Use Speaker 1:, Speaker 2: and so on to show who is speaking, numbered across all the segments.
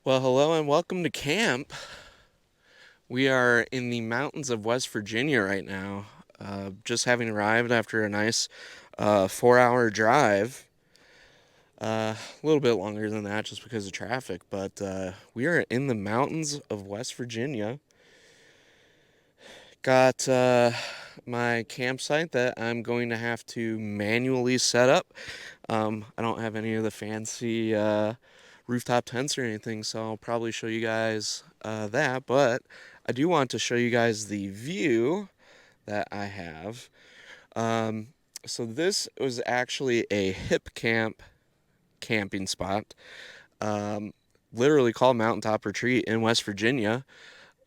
Speaker 1: Well, hello and welcome to camp. We are in the mountains of West Virginia right now, just having arrived after a nice 4 hour drive. A little bit longer than that just because of traffic, but we are in the mountains of West Virginia. Got my campsite that I'm going to have to manually set up. I don't have any of the fancy rooftop tents or anything, so I'll probably show you guys that. But I do want to show you guys the view that I have. Um, so this was actually a hip camp camping spot, um, literally called Mountaintop Retreat in West Virginia.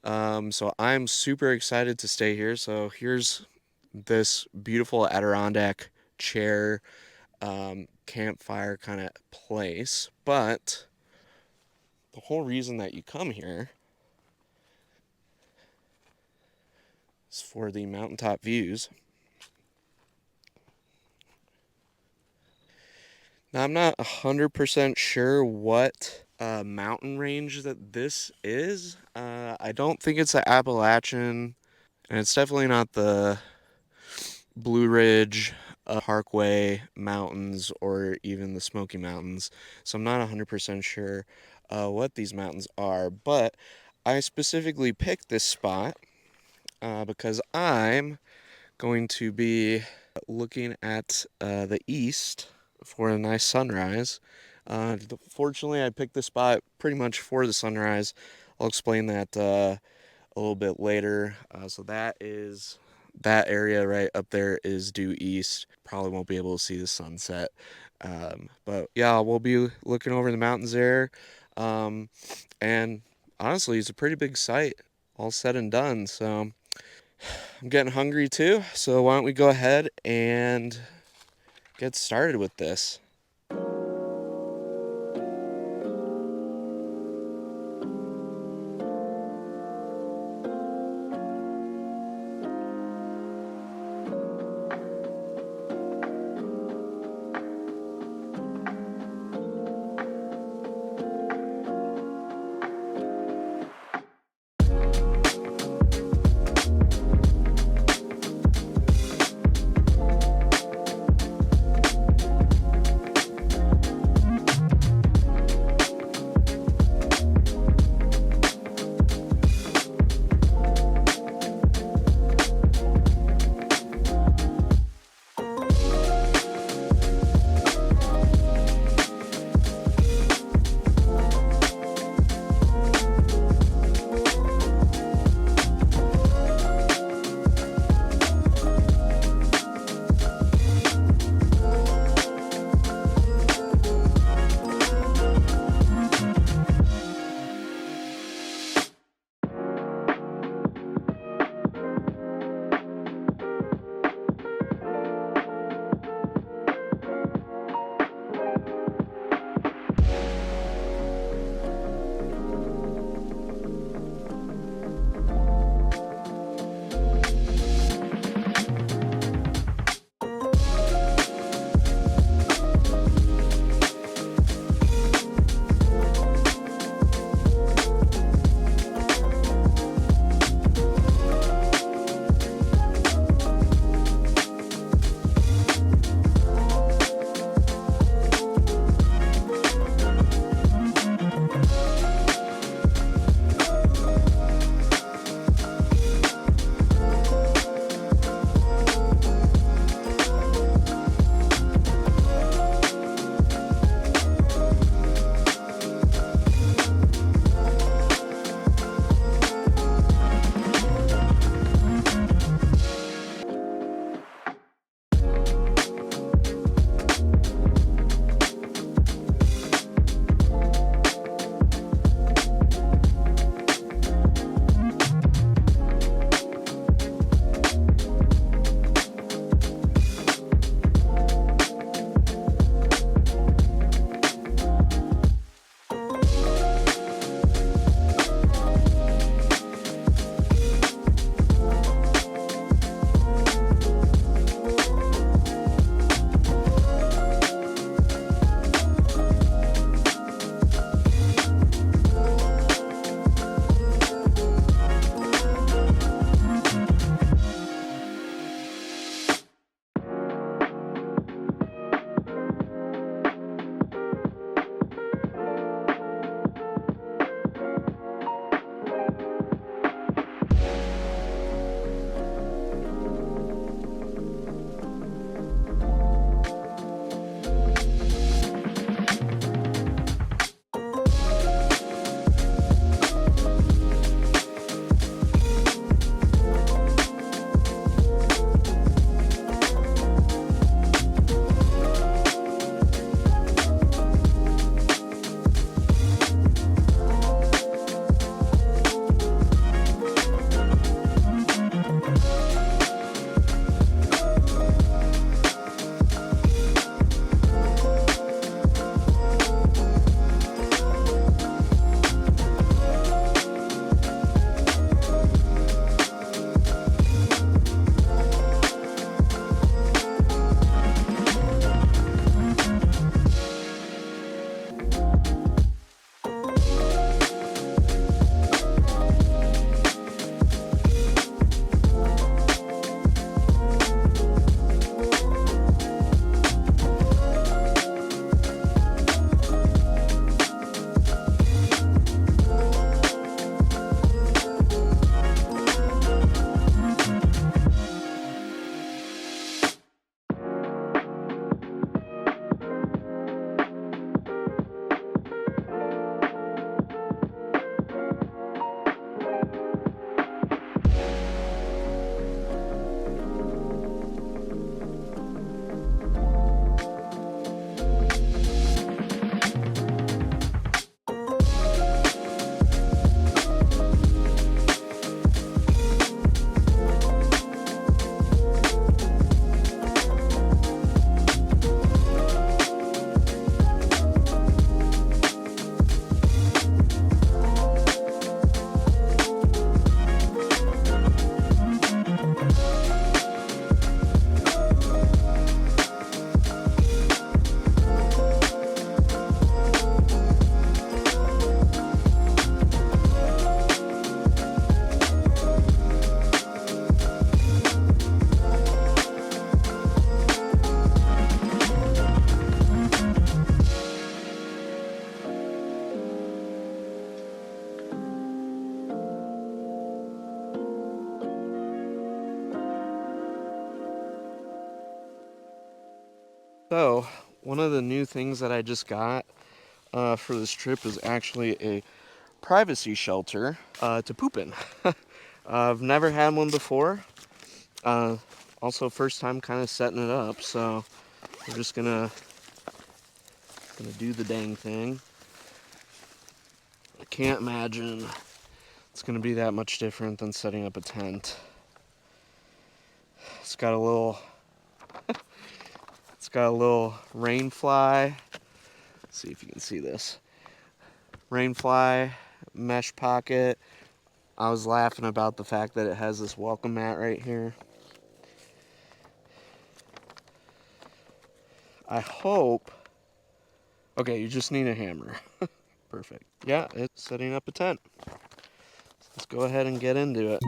Speaker 1: So I'm super excited to stay here. So here's this beautiful Adirondack chair campfire kind of place. But the whole reason that you come here is for the mountaintop views. Now, I'm not 100% sure what mountain range that this is. I don't think it's the Appalachian, and it's definitely not the Blue Ridge, Parkway Mountains, or even the Smoky Mountains. So I'm not 100% sure what these mountains are, but I specifically picked this spot because I'm going to be looking at the east for a nice sunrise. Fortunately, I picked this spot pretty much for the sunrise. I'll explain that a little bit later. So that area right up there is due east. Probably won't be able to see the sunset. But yeah, we'll be looking over the mountains there. Um, and honestly, it's a pretty big site, all said and done. So I'm getting hungry too. So why don't we go ahead and get started with this? of the new things that I just got for this trip is actually a privacy shelter to poop in. I've never had one before. Also, first time kind of setting it up, so we're just gonna do the dang thing. I can't imagine it's gonna be that much different than setting up a tent. It's got a little rain fly. Let's see if you can see this. Rain fly, mesh pocket. I was laughing about the fact that it has this welcome mat right here. I hope... Okay, you just need a hammer. Perfect. Yeah, it's setting up a tent. Let's go ahead and get into it.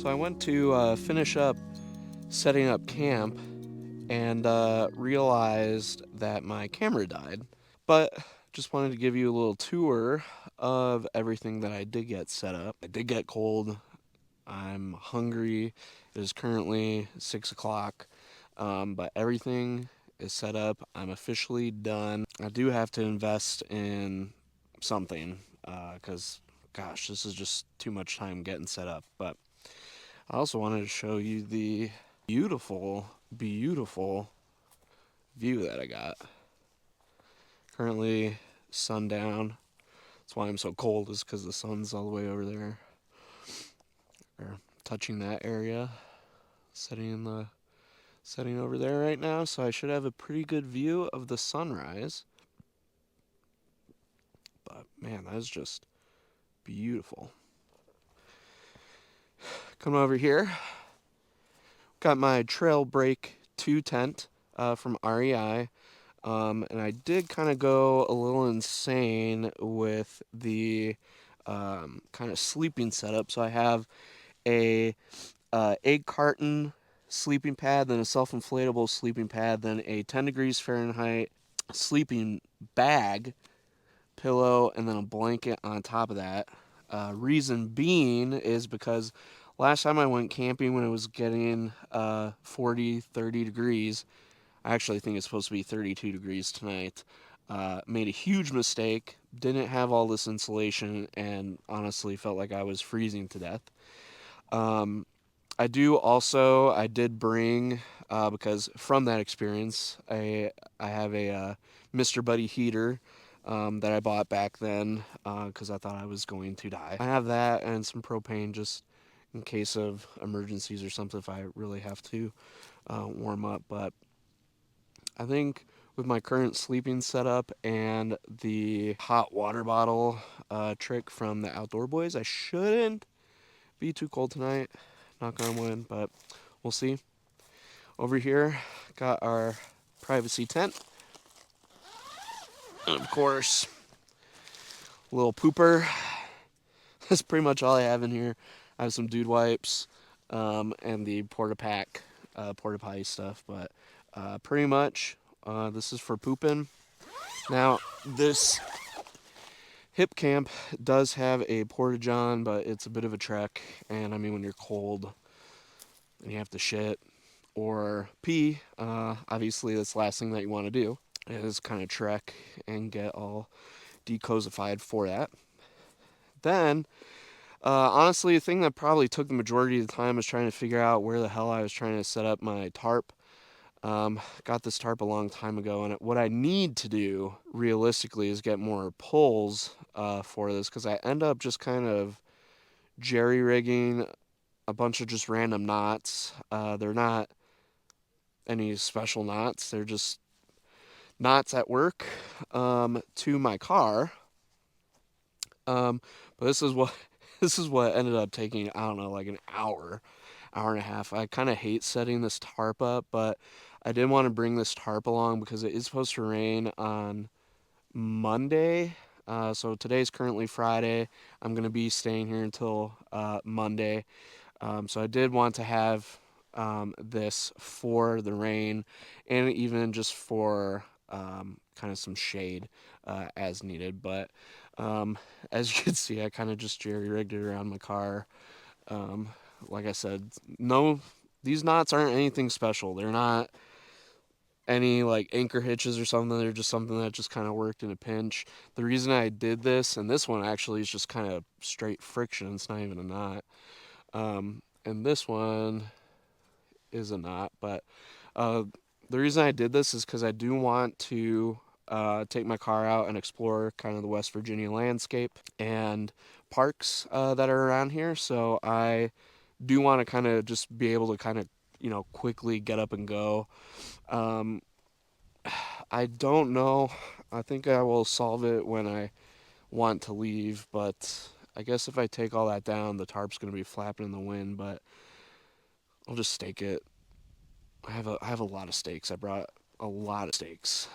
Speaker 1: So I went to finish up setting up camp and realized that my camera died. But just wanted to give you a little tour of everything that I did get set up. I did get cold. I'm hungry. It is currently 6 o'clock, but everything is set up. I'm officially done. I do have to invest in something because, gosh, this is just too much time getting set up. But I also wanted to show you the beautiful, beautiful view that I got. Currently sundown. That's why I'm so cold, is because the sun's all the way over there, or touching that area, setting over there right now. So I should have a pretty good view of the sunrise. But man, that is just beautiful. Coming over here, got my Trail Break 2 tent from REI. And I did kind of go a little insane with the kind of sleeping setup. So I have a egg carton sleeping pad, then a self-inflatable sleeping pad, then a 10 degrees Fahrenheit sleeping bag, pillow, and then a blanket on top of that. Reason being is because last time I went camping when it was getting 40, 30 degrees, I actually think it's supposed to be 32 degrees tonight. Made a huge mistake, didn't have all this insulation, and honestly felt like I was freezing to death. I did bring, because from that experience, I have a Mr. Buddy heater that I bought back then because I thought I was going to die. I have that and some propane just in case of emergencies or something if I really have to warm up. But I think with my current sleeping setup and the hot water bottle trick from the Outdoor Boys, I shouldn't be too cold tonight. Knock on wood, but we'll see. Over here, got our privacy tent. And of course, a little pooper. That's pretty much all I have in here. I have some dude wipes and the porta potty stuff, but pretty much this is for pooping. Now, this hip camp does have a porta john, but it's a bit of a trek. And I mean, when you're cold and you have to shit or pee, obviously that's the last thing that you want to do is kind of trek and get all decosified for that. Then, honestly, the thing that probably took the majority of the time was trying to figure out where the hell I was trying to set up my tarp. Got this tarp a long time ago, and what I need to do realistically is get more poles for this, because I end up just kind of jerry rigging a bunch of just random knots. They're not any special knots, they're just knots at work to my car. But this is what this is what ended up taking, I don't know, like an hour and a half. I kind of hate setting this tarp up, but I did want to bring this tarp along because it is supposed to rain on Monday. So today's currently Friday. I'm going to be staying here until Monday. So I did want to have this for the rain and even just for kind of some shade as needed. But as you can see, I kind of just jerry rigged it around my car. Like I said, no, these knots aren't anything special. They're not any like anchor hitches or something. They're just something that just kind of worked in a pinch. The reason I did this, and this one actually is just kind of straight friction. It's not even a knot. And this one is a knot. But the reason I did this is because I do want to take my car out and explore kind of the West Virginia landscape and parks that are around here. So I do want to kind of just be able to kind of, quickly get up and go. I don't know. I think I will solve it when I want to leave, but I guess if I take all that down, the tarp's going to be flapping in the wind, but I'll just stake it. I have a lot of stakes. I brought a lot of stakes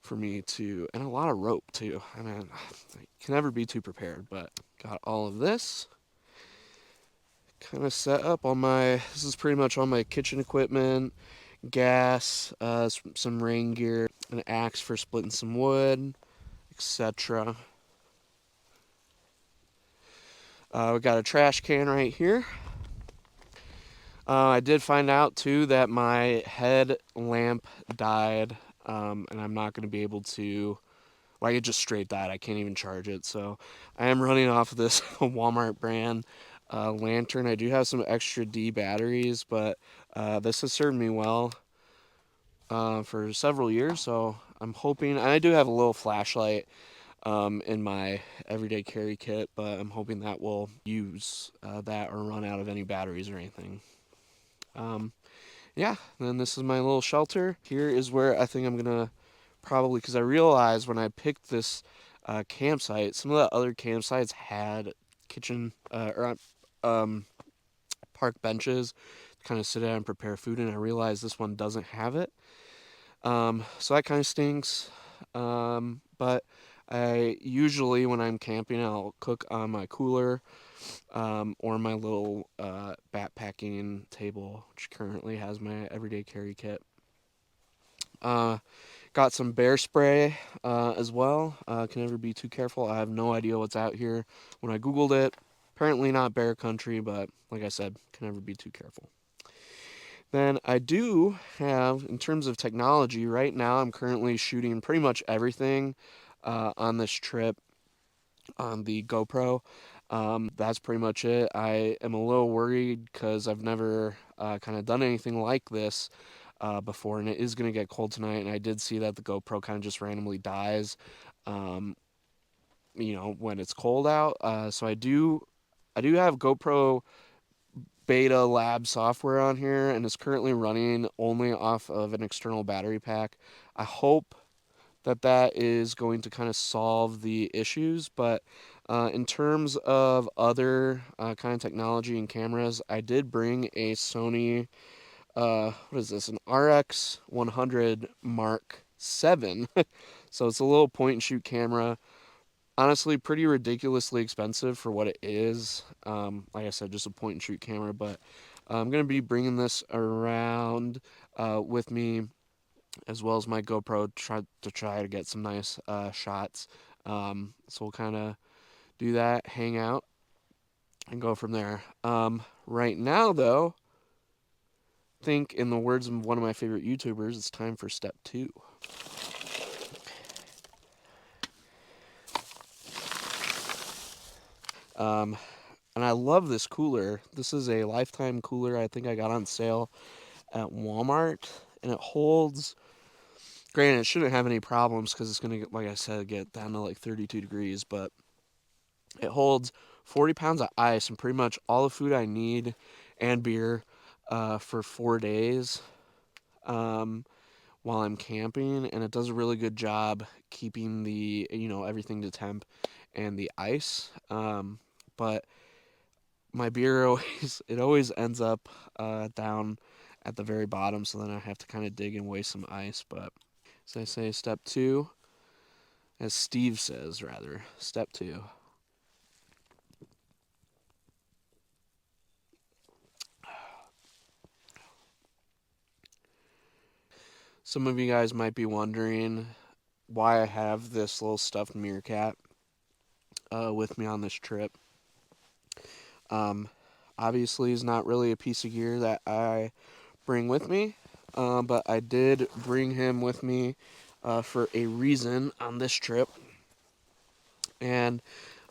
Speaker 1: for me to, and a lot of rope too. I mean, I can never be too prepared, but got all of this. kind of set up this is pretty much all my kitchen equipment, gas, some rain gear, an axe for splitting some wood, etc. We got a trash can right here. I did find out too that my head lamp died, and I'm not going to be able to. Well, it just straight died. I can't even charge it. So I am running off of this Walmart brand lantern. I do have some extra D batteries, but this has served me well for several years. So I'm hoping. I do have a little flashlight in my everyday carry kit, but I'm hoping that will use that or run out of any batteries or anything. Um, yeah, then this is my little shelter. Here is where I think I'm gonna probably, because I realized when I picked this campsite, some of the other campsites had kitchen or park benches to kind of sit down and prepare food, and I realized this one doesn't have it. So that kind of stinks. But I usually, when I'm camping, I'll cook on my cooler or my little backpacking table, which currently has my everyday carry kit. Uh, Got some bear spray as well. Can never be too careful. I have no idea what's out here. When I Googled it, apparently not bear country, but like I said, can never be too careful. Then I do have, in terms of technology, right now I'm currently shooting pretty much everything on this trip on the GoPro. That's pretty much it. I am a little worried because I've never kind of done anything like this before, and it is going to get cold tonight. And I did see that the GoPro kind of just randomly dies, um, when it's cold out. So I do have GoPro beta lab software on here, and it's currently running only off of an external battery pack. I hope that is going to kind of solve the issues. But in terms of other kind of technology and cameras, I did bring a Sony, what is this, an RX 100 Mark 7. So it's a little point and shoot camera. Honestly, pretty ridiculously expensive for what it is. Like I said, just a point and shoot camera. But I'm going to be bringing this around with me, as well as my GoPro, try to get some nice shots. So we'll kind of do that, hang out, and go from there. Right now, though, I think in the words of one of my favorite YouTubers, it's time for step two. Um, and I love this cooler. This is a lifetime cooler. I think I got on sale at Walmart, and it holds. Granted, it shouldn't have any problems because it's gonna get, like I said, get down to like 32 degrees, but it holds 40 pounds of ice and pretty much all the food I need and beer for 4 days um, while I'm camping. And it does a really good job keeping everything to temp and the ice. But my beer always ends up down at the very bottom, so then I have to kind of dig and waste some ice. But as I say, step two, as Steve says, rather, step two. Some of you guys might be wondering why I have this little stuffed meerkat with me on this trip. Um, Obviously, is not really a piece of gear that I bring with me, but I did bring him with me for a reason on this trip, and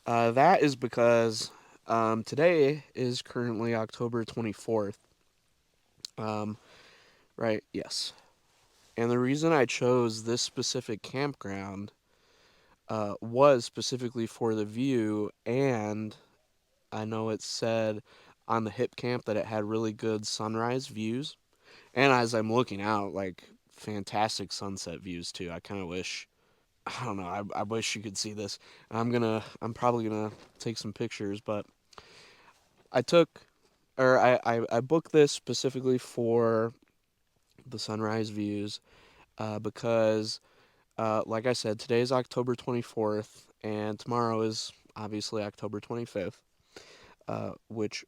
Speaker 1: that is because today is currently October 24th. Um, right? Yes. And the reason I chose this specific campground was specifically for the view, and I know it said on the hip camp that it had really good sunrise views. And as I'm looking out, like fantastic sunset views too. I kind of wish, I don't know, I wish you could see this. I'm probably gonna take some pictures, but I took, or I booked this specifically for the sunrise views because, like I said, today is October 24th, and tomorrow is obviously October 25th, which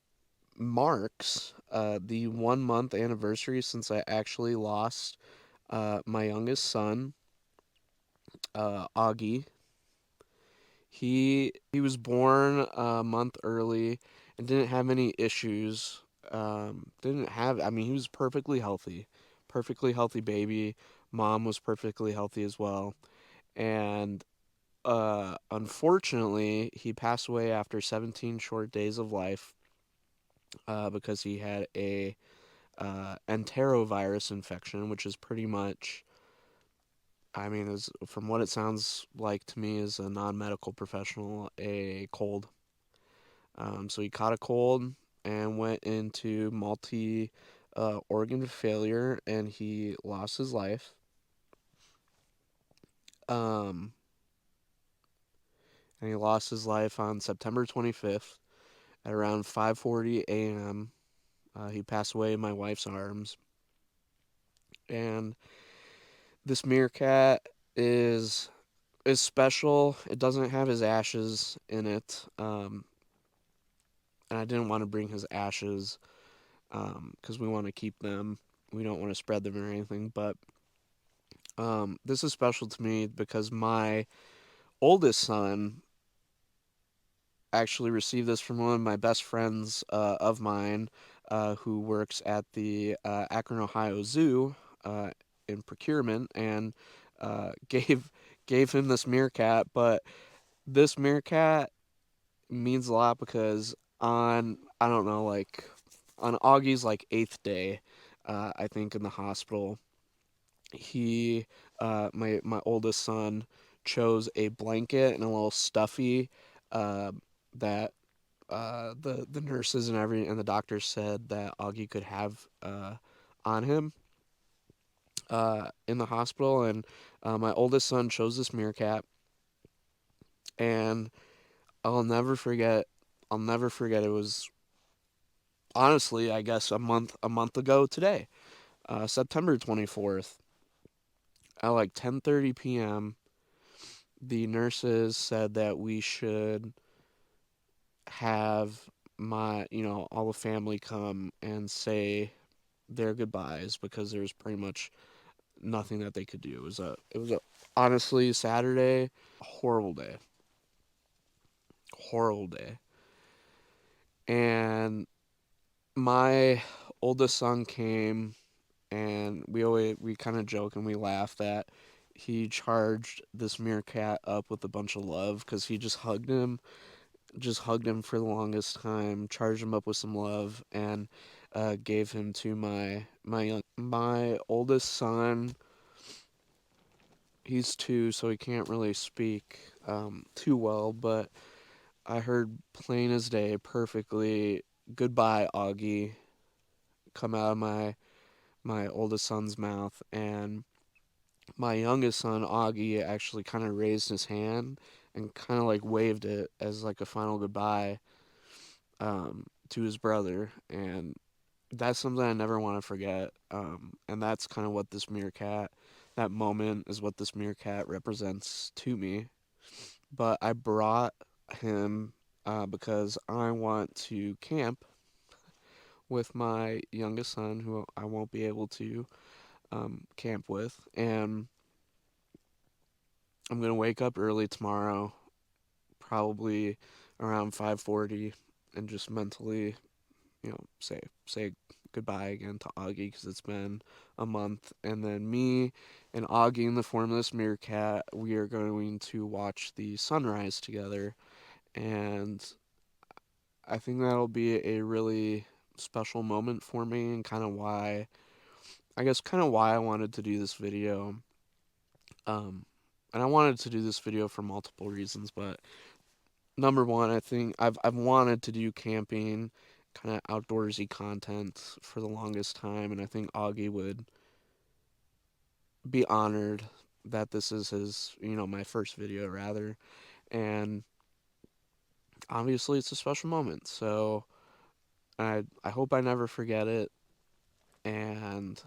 Speaker 1: marks the 1 month anniversary since I actually lost my youngest son, Augie. He was born a month early and didn't have any issues. Didn't have. I mean, he was perfectly healthy baby. Mom was perfectly healthy as well, and unfortunately, he passed away after 17 short days of life because he had a enterovirus infection, which is pretty much, I mean, is from what it sounds like to me as a non-medical professional, a cold. So he caught a cold and went into multi organ failure, and he lost his life. Um, and he lost his life on September 25th at around 5:40 a.m. He passed away in my wife's arms, and this meerkat is is special. It doesn't have his ashes in it, and I didn't want to bring his ashes because we want to keep them. We don't want to spread them or anything. But this is special to me because my oldest son actually received this from one of my best friends of mine who works at the Akron, Ohio Zoo in procurement, and gave him this meerkat. But this meerkat means a lot because on, I don't know, like on Augie's like eighth day, I think in the hospital, he my oldest son chose a blanket and a little stuffy uh, that the nurses and the doctors said that Augie could have on him in the hospital, and my oldest son chose this meerkat, and I'll never forget. I'll never forget. It was honestly, I guess a month ago today, September 24th, at like 10:30 p.m. The nurses said that we should have all the family come and say their goodbyes because there was pretty much nothing that they could do. It was a honestly Saturday, horrible day, horrible day, and my oldest son came, and we kind of joke and we laugh that he charged this meerkat up with a bunch of love because he just hugged him for the longest time, charged him up with some love, and gave him to my oldest son. He's 2, so he can't really speak too well, but I heard plain as day, perfectly, "Goodbye, Augie," come out of my oldest son's mouth, and my youngest son, Augie, actually kind of raised his hand and kind of like waved it as like a final goodbye to his brother, and that's something I never want to forget. And that's kind of what this meerkat, that moment is what this meerkat represents to me. But I brought him because I want to camp with my youngest son, who I won't be able to camp with, and I'm gonna wake up early tomorrow, probably around 5:40, and just mentally, say goodbye again to Augie because it's been a month. And then me and Augie, in the form of this meerkat, we are going to watch the sunrise together. And I think that'll be a really special moment for me, and kind of why I wanted to do this video. Um, and I wanted to do this video for multiple reasons, but number one, I think I've wanted to do camping, kind of outdoorsy content for the longest time, and I think Augie would be honored that this is my first video rather, and obviously it's a special moment. So I hope I never forget it, and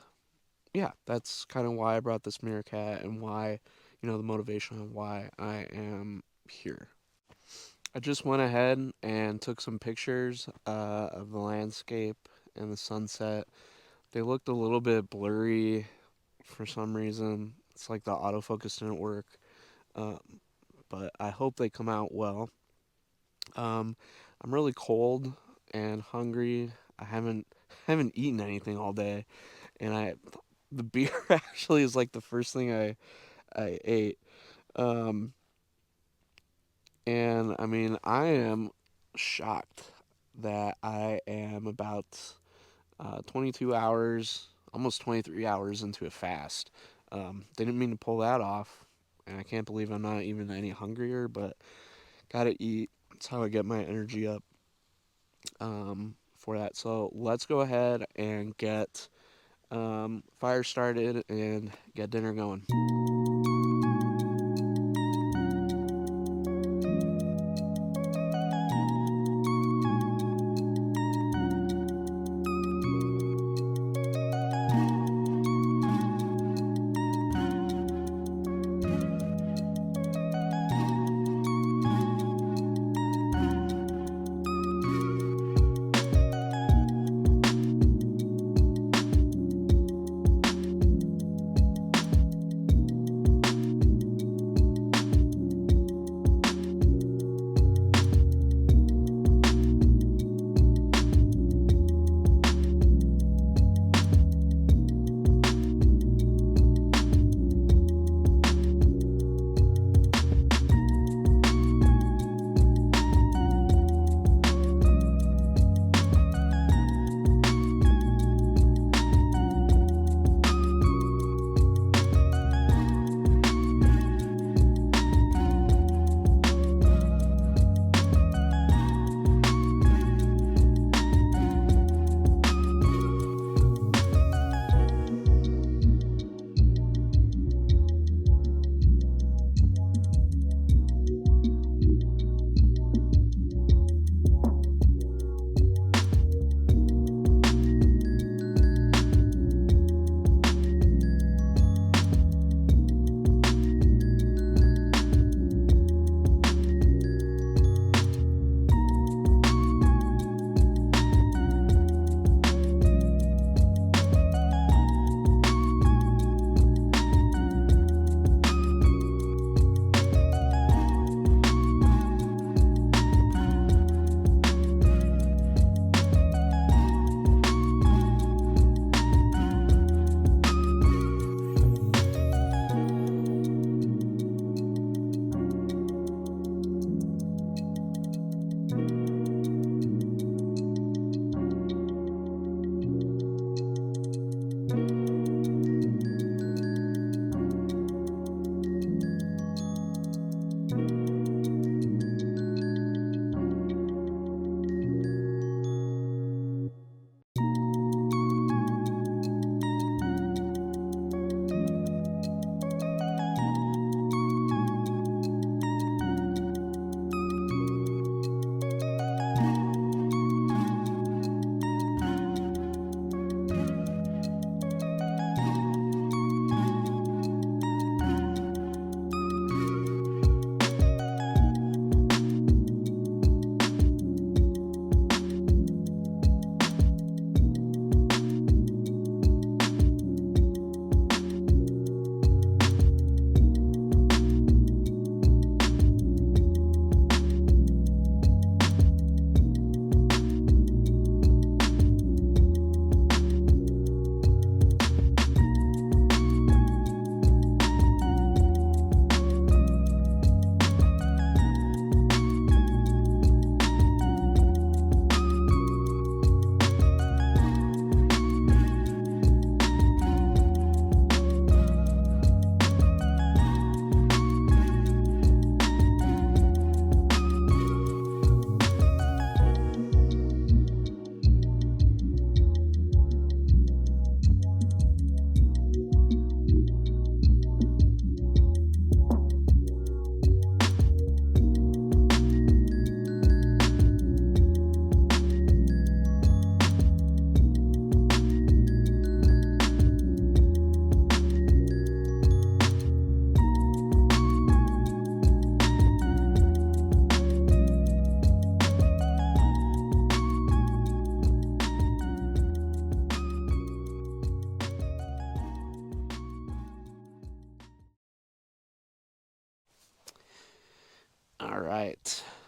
Speaker 1: yeah, that's kind of why I brought this meerkat and why, the motivation of why I am here. I just went ahead and took some pictures of the landscape and the sunset. They looked a little bit blurry for some reason. It's like the autofocus didn't work, um, but I hope they come out well. Um, I'm really cold and hungry. I haven't eaten anything all day, and the beer actually is like the first thing I ate. Um, and I mean, I am shocked that I am about 22 hours, almost 23 hours into a fast. Didn't mean to pull that off, and I can't believe I'm not even any hungrier, but gotta eat. That's how I get my energy up for that. So let's go ahead and get fire started and get dinner going.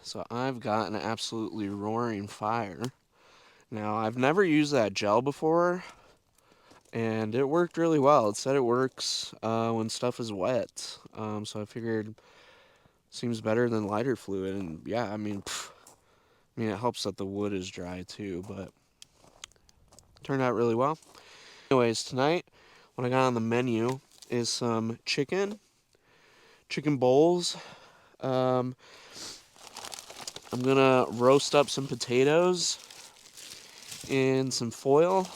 Speaker 1: So I've got an absolutely roaring fire. Now, I've never used that gel before, and it worked really well. It said it works when stuff is wet. So I figured seems better than lighter fluid. And yeah, I mean, it helps that the wood is dry too, but turned out really well. Anyways, tonight, what I got on the menu is some chicken bowls. Um, I'm gonna roast up some potatoes in some foil.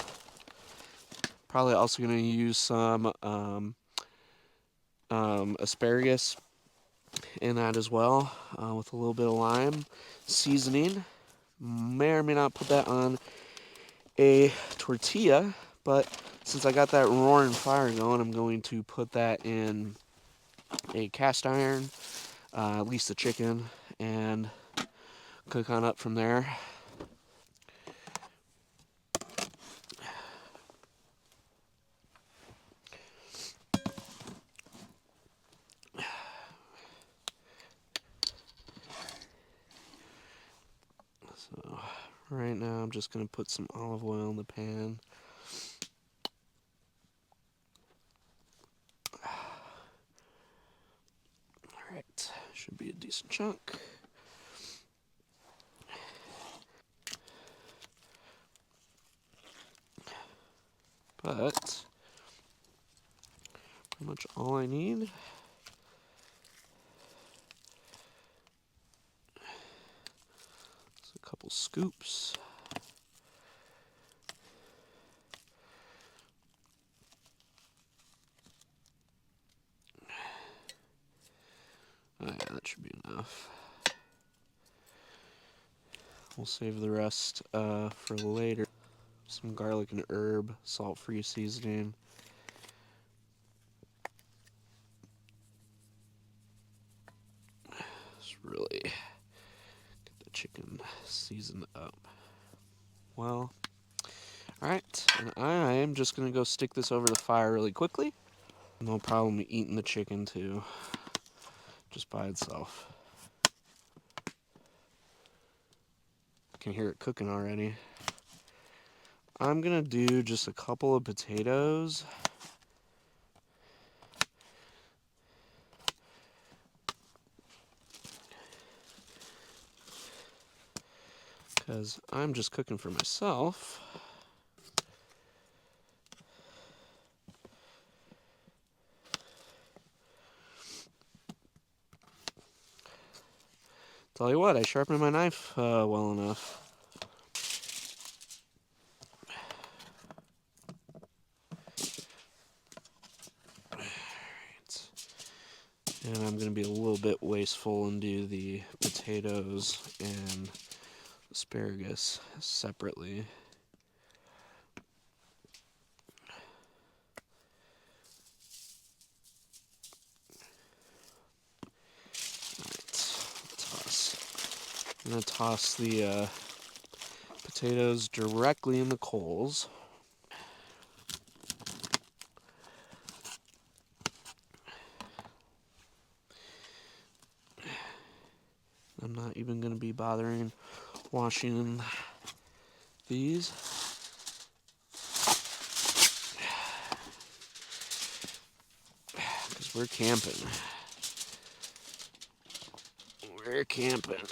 Speaker 1: Probably also gonna use some asparagus in that as well, with a little bit of lime seasoning. May or may not put that on a tortilla, but since I got that roaring fire going, I'm going to put that in a cast iron, at least the chicken, and cook on up from there. So right now I'm just going to put some olive oil in the pan. Alright, should be a decent chunk. But pretty much all I need is a couple scoops. Oh yeah, that should be enough. We'll save the rest for later. Some garlic and herb, salt-free seasoning. Just really get the chicken seasoned up well. Alright, and I am just going to go stick this over the fire really quickly. No problem eating the chicken too, just by itself. I can hear it cooking already. I'm going to do just a couple of potatoes. Because I'm just cooking for myself. Tell you what, I sharpened my knife well enough. And I'm going to be a little bit wasteful and do the potatoes and asparagus separately. I'm going to toss the potatoes directly in the coals. I'm not even going to be bothering washing these. Because we're camping. We're camping.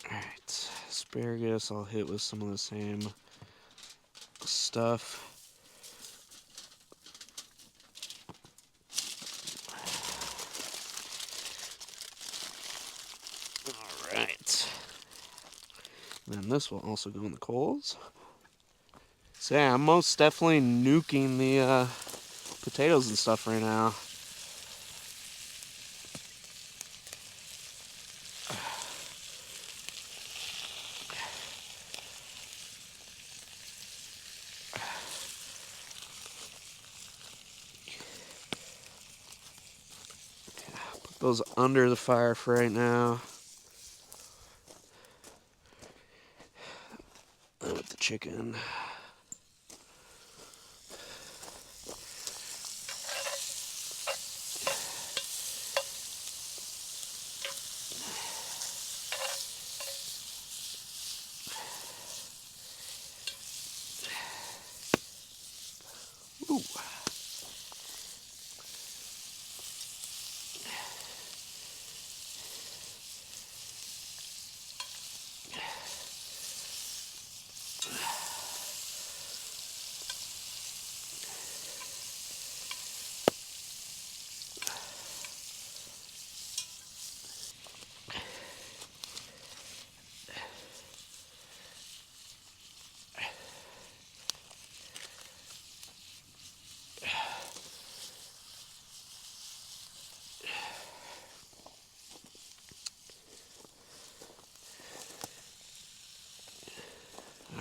Speaker 1: Alright, asparagus I'll hit with some of the same stuff. Alright. Then this will also go in the coals. So yeah, I'm most definitely nuking the potatoes and stuff right now. Put those under the fire for right now. And with the chicken.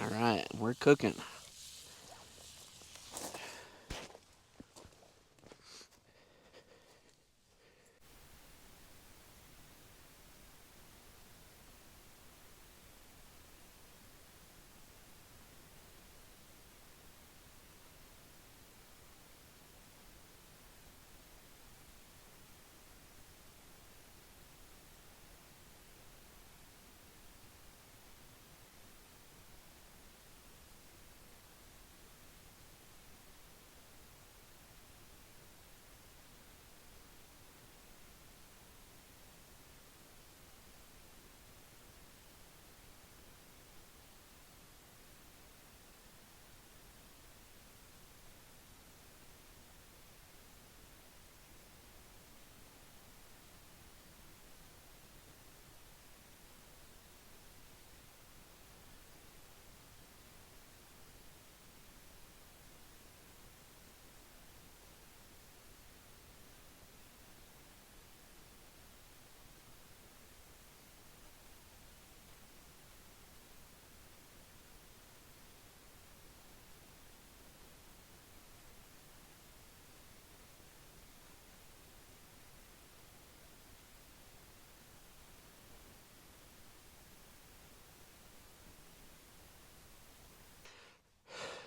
Speaker 1: All right, we're cooking.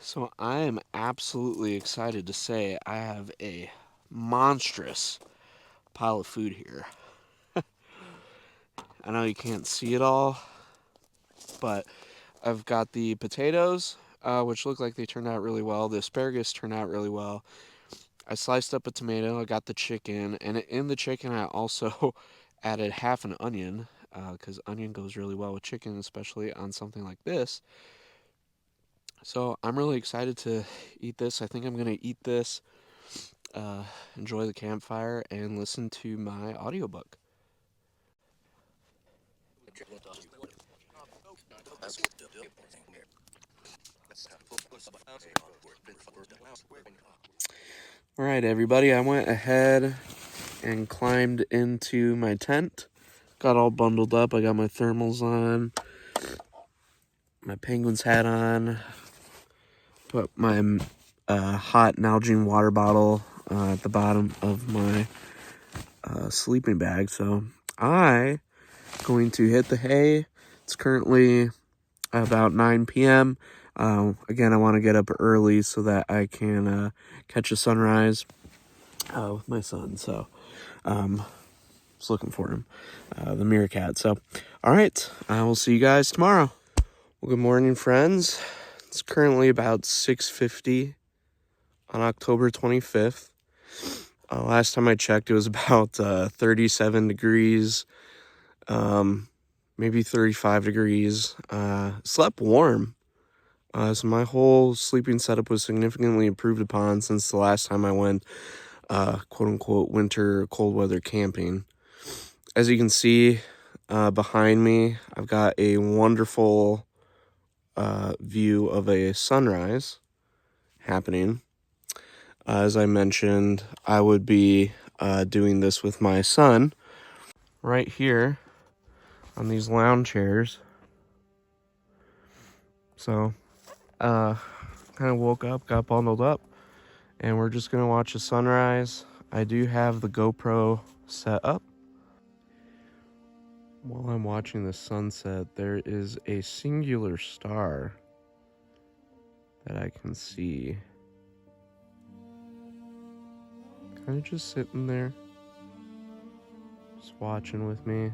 Speaker 1: So I am absolutely excited to say I have a monstrous pile of food here. I know you can't see it all, but I've got the potatoes, which look like they turned out really well. The asparagus turned out really well. I sliced up a tomato. I got the chicken, and in the chicken, I also added half an onion because onion goes really well with chicken, especially on something like this. So I'm really excited to eat this. I think I'm gonna eat this, enjoy the campfire, and listen to my audiobook. All right, everybody, I went ahead and climbed into my tent. Got all bundled up. I got my thermals on, my penguin's hat on, put my hot Nalgene water bottle at the bottom of my sleeping bag. So I going to hit the hay. It's currently about 9 p.m. Again, I want to get up early so that I can catch a sunrise with my son. So just looking for him, the meerkat. So all right, I will see you guys tomorrow. Well, good morning, friends. It's currently about 6:50 on October 25th. Last time I checked, it was about 37 degrees, maybe 35 degrees. Slept warm. So my whole sleeping setup was significantly improved upon since the last time I went, quote-unquote, winter cold weather camping. As you can see behind me, I've got a wonderful view of a sunrise happening. As I mentioned, I would be doing this with my son right here on these lounge chairs. So, kind of woke up, got bundled up, and we're just going to watch the sunrise. I do have the GoPro set up. While I'm watching the sunset, there is a singular star that I can see. Kind of just sitting there, just watching with me.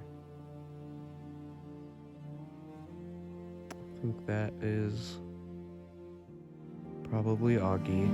Speaker 1: I think that is probably Augie.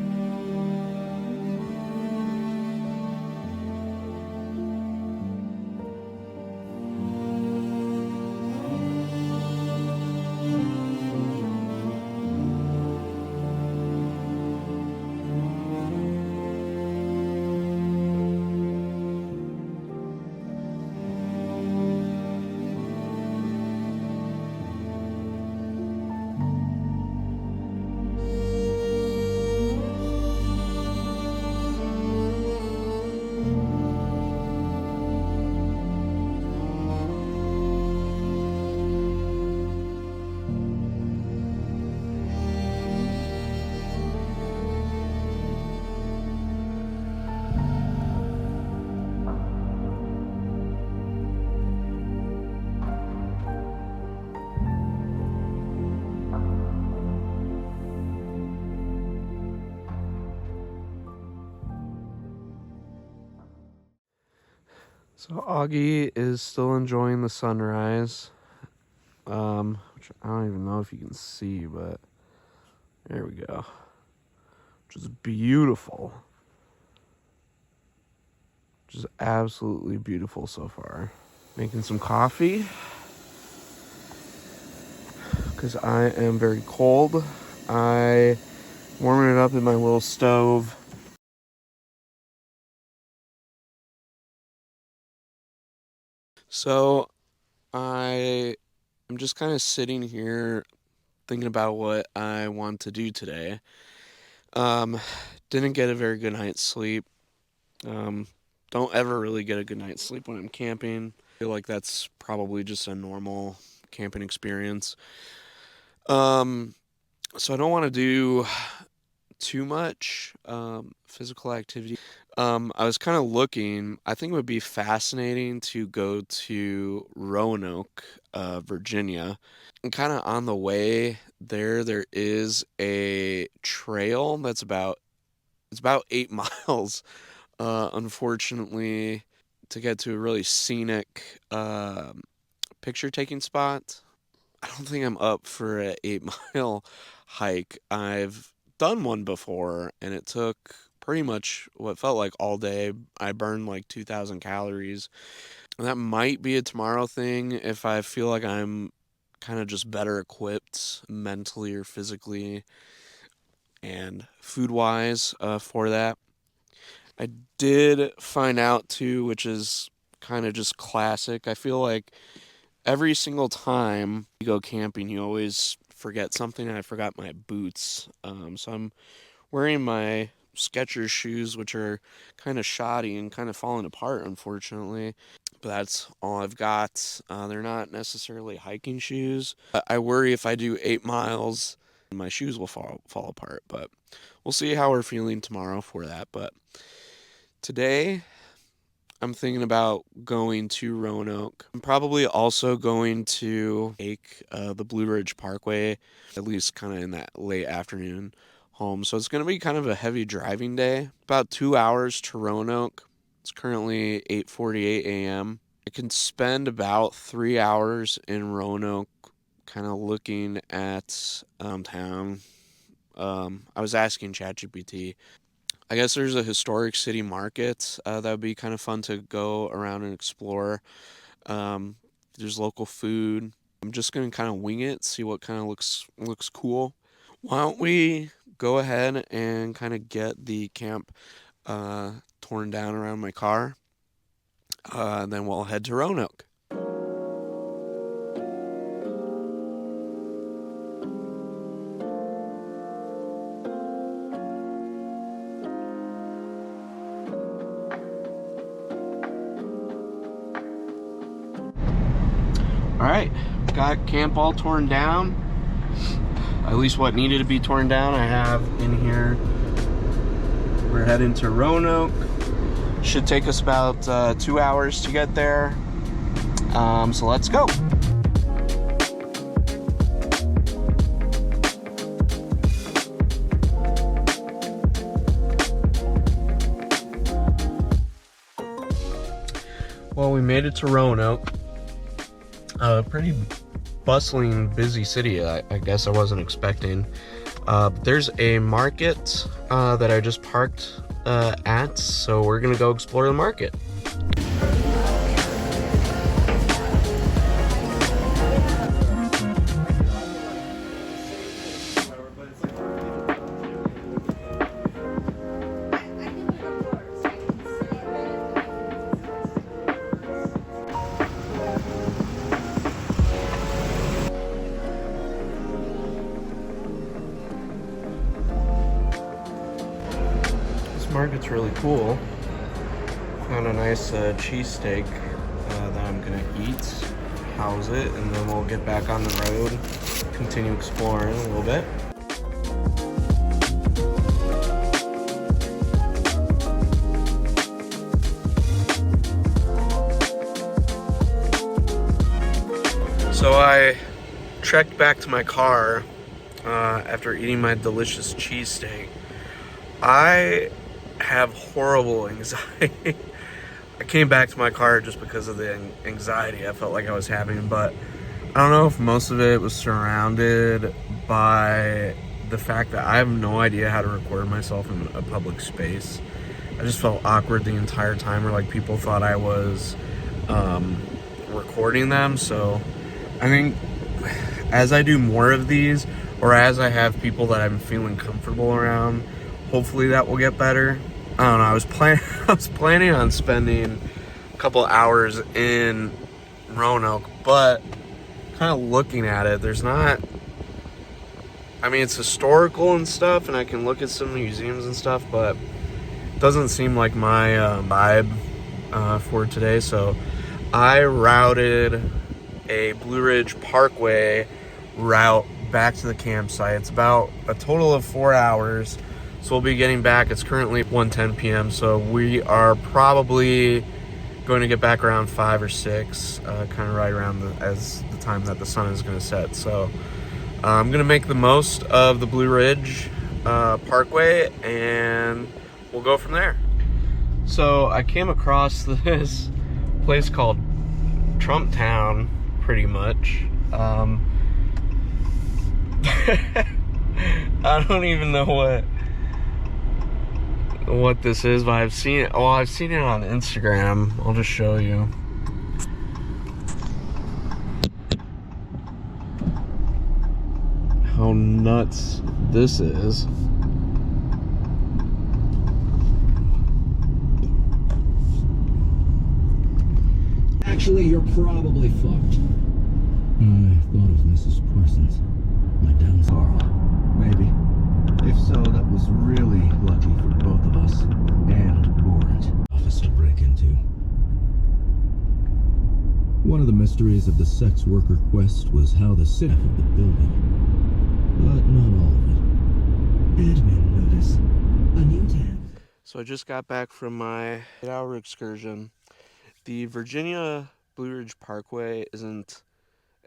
Speaker 1: So Augie is still enjoying the sunrise, which I don't even know if you can see, but there we go. Which is beautiful. Just absolutely beautiful so far. Making some coffee because I am very cold. I warming it up in my little stove. So I am just kind of sitting here thinking about what I want to do today. Um, didn't get a very good night's sleep. Um, don't ever really get a good night's sleep when I'm camping. I feel like that's probably just a normal camping experience. Um, so I don't want to do too much physical activity. I was kind of looking. I think it would be fascinating to go to Roanoke, Virginia. And kind of on the way there, there is a trail that's about 8 miles. Unfortunately, to get to a really scenic picture taking spot. I don't think I'm up for an 8 mile hike. I've done one before and it took pretty much what felt like all day. I burned like 2,000 calories. And that might be a tomorrow thing if I feel like I'm kind of just better equipped mentally or physically and food wise for that. I did find out too, which is kind of just classic. I feel like every single time you go camping, you always forget something, and I forgot my boots. So I'm wearing my Skechers shoes, which are kind of shoddy and kind of falling apart, unfortunately. But that's all I've got. They're not necessarily hiking shoes. I worry if I do 8 miles, my shoes will fall apart. But we'll see how we're feeling tomorrow for that. But today, I'm thinking about going to Roanoke. I'm probably also going to take the Blue Ridge Parkway, at least kind of in that late afternoon home. So it's going to be kind of a heavy driving day. About 2 hours to Roanoke. It's currently 8:48 a.m. I can spend about 3 hours in Roanoke, kind of looking at town. I was asking ChatGPT. I guess there's a historic city market that would be kind of fun to go around and explore. Um, there's local food. I'm just gonna kind of wing it, see what kind of looks cool. Why don't we go ahead and kind of get the camp torn down around my car, and then we'll head to Roanoke. All right, got camp all torn down. At least what needed to be torn down, I have in here. We're heading to Roanoke. Should take us about 2 hours to get there. So let's go. Well, we made it to Roanoke. A pretty bustling, busy city, I guess I wasn't expecting. There's a market that I just parked at, so we're gonna go explore the market. Market's really cool. Found a nice cheesesteak that I'm gonna eat, house it, and then we'll get back on the road, continue exploring a little bit. So I trekked back to my car after eating my delicious cheesesteak. I have horrible anxiety. I came back to my car just because of the anxiety I felt like I was having, but I don't know if most of it was surrounded by the fact that I have no idea how to record myself in a public space. I just felt awkward the entire time, or like people thought I was recording them. So I think as I do more of these, or as I have people that I'm feeling comfortable around, hopefully that will get better. I don't know. I was planning on spending a couple hours in Roanoke, but kind of looking at it, there's not. I mean, it's historical and stuff, and I can look at some museums and stuff, but it doesn't seem like my vibe for today. So I routed a Blue Ridge Parkway route back to the campsite. It's about a total of 4 hours, so we'll be getting back. It's currently 1:10 p.m., so we are probably going to get back around 5 or 6, kind of right around as the time that the sun is going to set. So I'm going to make the most of the Blue Ridge Parkway, and we'll go from there. So I came across this place called Trump Town, pretty much. I don't even know what this is, but I've seen it. Well, I've seen it on Instagram. I'll just show you. How nuts this is.
Speaker 2: Actually, you're probably fucked. I thought of Mrs. Parsons. My dad's Carl.
Speaker 3: Maybe. If so, that was really lucky for both of us. And warrant.
Speaker 2: Office to break into. One of the mysteries of the sex worker quest was how the city of the building. But not all of it. Admin notice. A new tab.
Speaker 1: So I just got back from my 8-hour excursion. The Virginia Blue Ridge Parkway isn't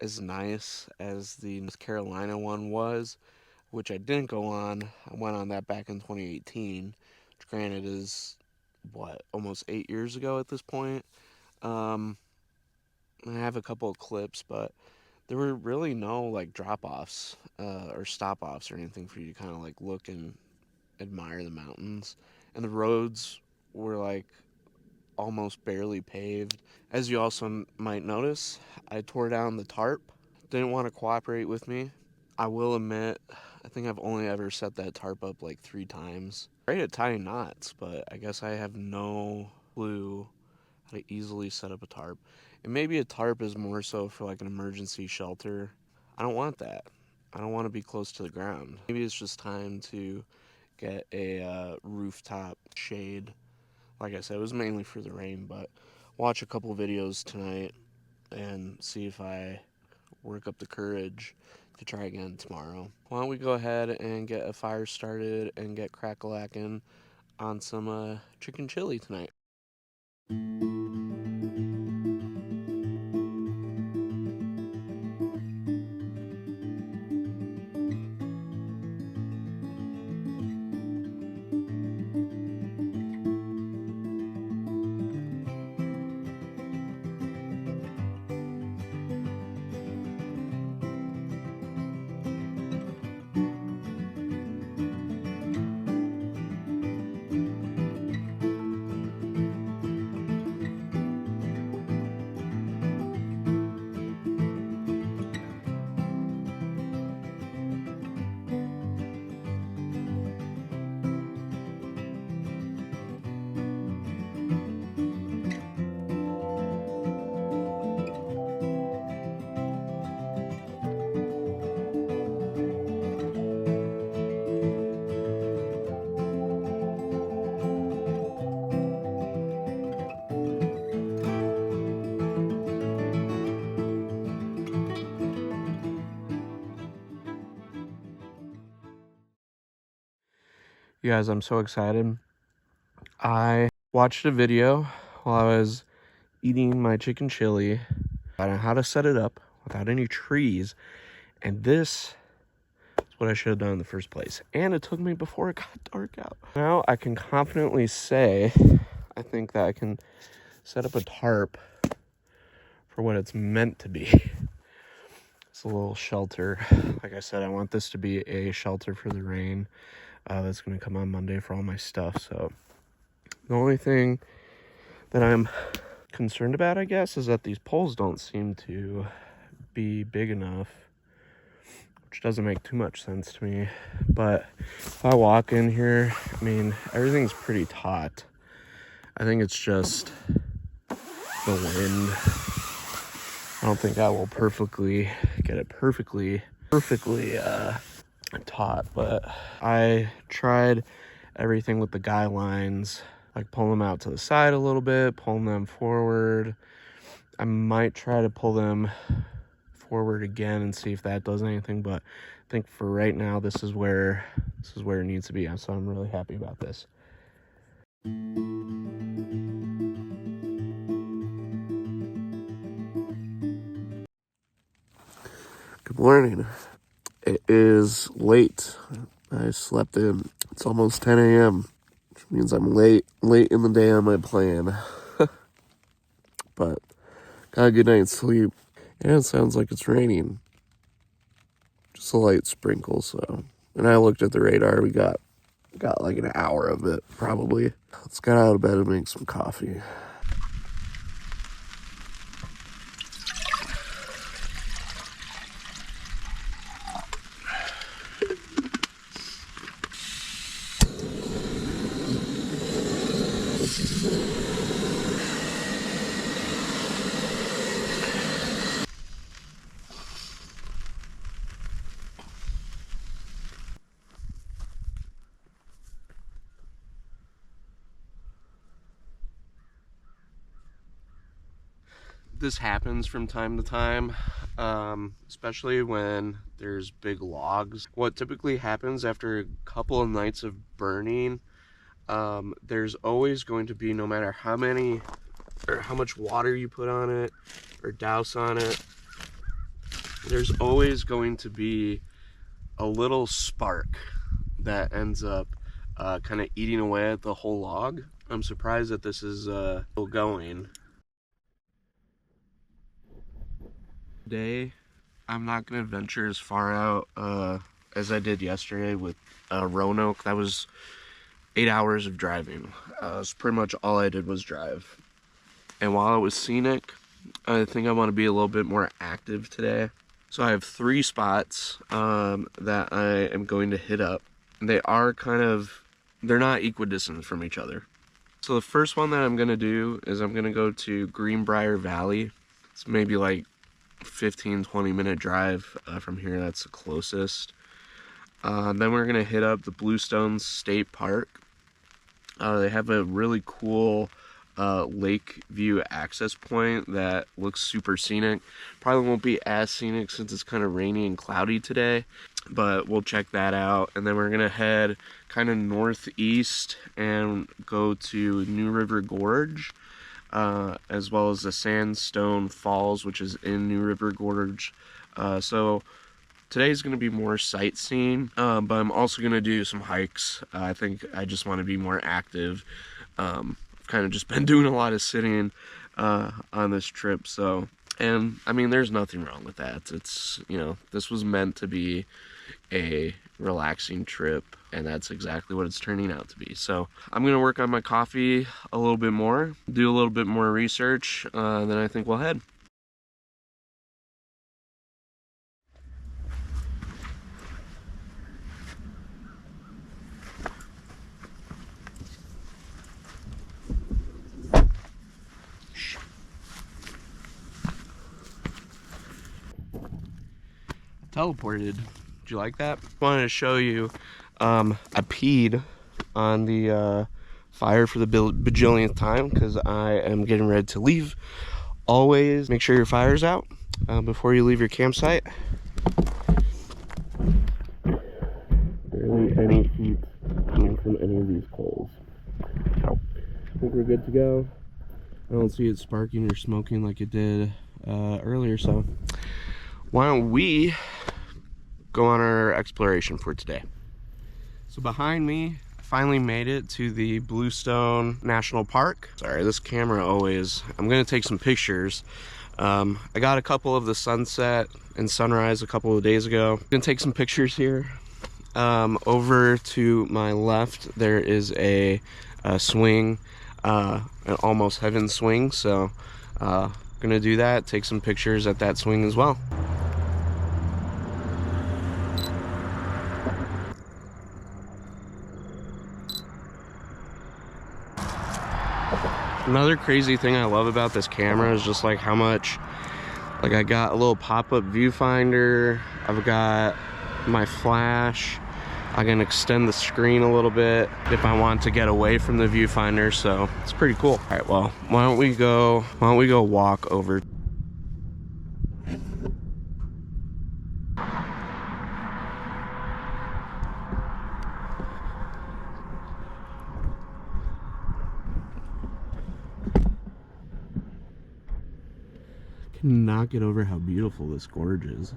Speaker 1: as nice as the North Carolina one was, which I didn't go on. I went on that back in 2018, which granted is, almost 8 years ago at this point. I have a couple of clips, but there were really no, like, drop-offs or stop-offs or anything for you to kind of, like, look and admire the mountains. And the roads were, like, almost barely paved. As you also might notice, I tore down the tarp. Didn't want to cooperate with me. I will admit, I think I've only ever set that tarp up like 3 times. Great at tying knots, but I guess I have no clue how to easily set up a tarp. And maybe a tarp is more so for like an emergency shelter. I don't want that. I don't want to be close to the ground. Maybe it's just time to get a rooftop shade. Like I said, it was mainly for the rain, but watch a couple videos tonight and see if I work up the courage to try again tomorrow. Why don't we go ahead and get a fire started and get crack-a-lackin' on some chicken chili tonight. You guys, I'm so excited. I watched a video while I was eating my chicken chili on how to set it up without any trees, and this is what I should have done in the first place. And it took me before it got dark out. Now I can confidently say, I think that I can set up a tarp for what it's meant to be. It's a little shelter. Like I said, I want this to be a shelter for the rain that's going to come on Monday for all my stuff. So the only thing that I'm concerned about, I guess, is that these poles don't seem to be big enough, which doesn't make too much sense to me. But if I walk in here, I mean, everything's pretty taut. I think it's just the wind. I don't think I will get it perfectly taut, but I tried everything with the guy lines, like pulling them out to the side a little bit, pulling them forward. I might try to pull them forward again and see if that does anything, but I think for right now this is where it needs to be. So I'm really happy about this. Good morning. It is late. I slept in. It's almost 10 a.m., which means I'm late in the day on my plan. But got a good night's sleep. And it sounds like it's raining. Just a light sprinkle, so. And I looked at the radar. We got like an hour of it, probably. Let's get out of bed and make some coffee. This happens from time to time, especially when there's big logs. What typically happens after a couple of nights of burning, there's always going to be, no matter how many or how much water you put on it or douse on it, there's always going to be a little spark that ends up kind of eating away at the whole log. I'm surprised that this is still going. Today, I'm not going to venture as far out as I did yesterday with Roanoke. That was 8 hours of driving. It's pretty much all I did was drive. And while it was scenic, I think I want to be a little bit more active today. So I have 3 spots that I am going to hit up. They are they're not equidistant from each other. So the first one that I'm going to do is I'm going to go to Greenbrier Valley. It's maybe like 15-20 minute drive from here. That's the closest. Then we're gonna hit up the Bluestone State Park. They have a really cool lake view access point that looks super scenic. Probably won't be as scenic since it's kind of rainy and cloudy today, but we'll check that out. And then we're gonna head kind of northeast and go to New River Gorge, as well as the Sandstone Falls, which is in New River Gorge. So today's going to be more sightseeing, but I'm also going to do some hikes. I think I just want to be more active. I've kind of just been doing a lot of sitting on this trip. So, and I mean, there's nothing wrong with that. It's, this was meant to be a relaxing trip, and that's exactly what it's turning out to be. So I'm going to work on my coffee a little bit more, do a little bit more research, then I think we'll head. Teleported. Did you like that? Wanted to show you, I peed on the fire for the bajillionth time because I am getting ready to leave. Always make sure your fire's out before you leave your campsite. Barely any heat coming from any of these coals. So I think we're good to go. I don't see it sparking or smoking like it did earlier, so why don't we go on our exploration for today. So behind me finally made it to the Bluestone National Park. Sorry, this camera always, I'm gonna take some pictures. I got a couple of the sunset and sunrise a couple of days ago. Gonna take some pictures here. Over to my left, there is a swing, an almost heaven swing. So, gonna do that, take some pictures at that swing as well. Another crazy thing I love about this camera is just like how much, like I got a little pop-up viewfinder, I've got my flash, I can extend the screen a little bit if I want to get away from the viewfinder, so it's pretty cool. All right, well, why don't we go walk over. Cannot get over how beautiful this gorge is.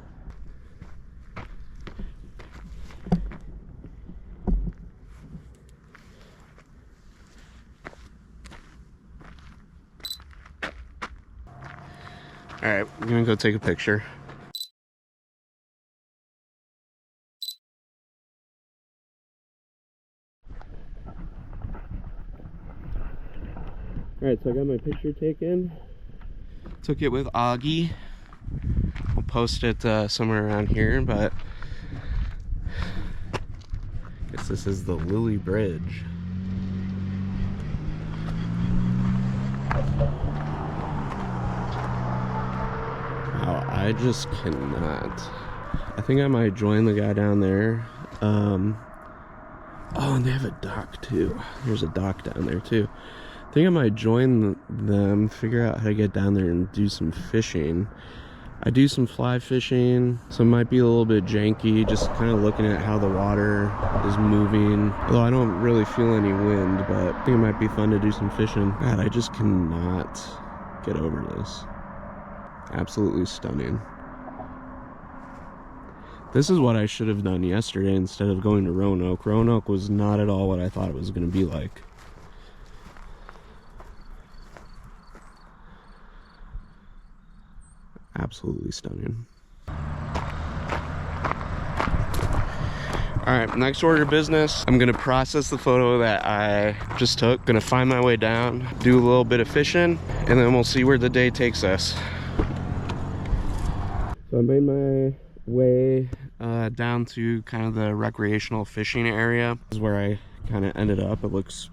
Speaker 1: All right, I'm gonna go take a picture. All right, so I got my picture taken. Took it with Augie. I'll post it somewhere around here, but I guess this is the Lily Bridge. Wow, I just cannot. I think I might join the guy down there. Oh, and they have a dock too. There's a dock down there too. I think I might join them, figure out how to get down there and do some fishing. I do some fly fishing, so it might be a little bit janky, just kind of looking at how the water is moving. Although I don't really feel any wind, but I think it might be fun to do some fishing. God, I just cannot get over this. Absolutely stunning. This is what I should have done yesterday instead of going to Roanoke. Roanoke was not at all what I thought it was going to be like. Absolutely stunning. Alright, next order of business. I'm gonna process the photo that I just took. Gonna find my way down, do a little bit of fishing, and then we'll see where the day takes us. So I made my way down to kind of the recreational fishing area. This is where I kind of ended up. It looks